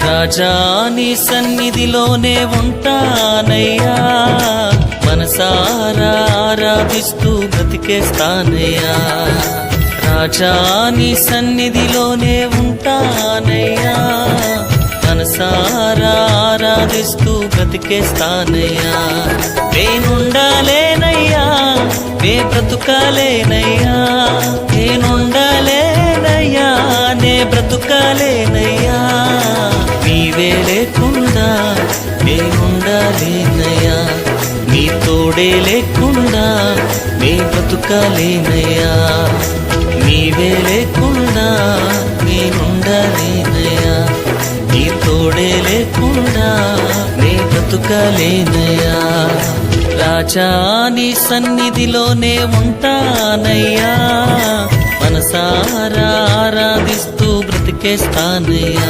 రాజా నీ సన్నిధిలోనే ఉంటానయ్యా, మనసారా ఆరాధిస్తూ బ్రతికేస్తానయ్యా. రాజా నీ సన్నిధిలోనే ఉంటానయ్యా, మనసారా ఆరాధిస్తూ బ్రతికేస్తానయ్యా. నేనుండాలేనయ్యా, నే బ్రతుకాలేనయ్యా, నేనుండాలేనయ్యా, నే బ్రతుకాలేనయ్యా. నీవే లేకుండా నేనుండాలేనయ్యా, నీ తోడే లేకుండా నే బ్రతుకాలేనయ్యా. నీవే లేకుండా నేనుండాలేనయ్యా, నీ తోడే లేకుండా నే బ్రతుకాలేనయ్యా. రాజా నీ సన్నిధిలోనే ఉంటానయ్యా, మనసారా ఆరాధిస్తూ బ్రతికేస్తానయ్యా.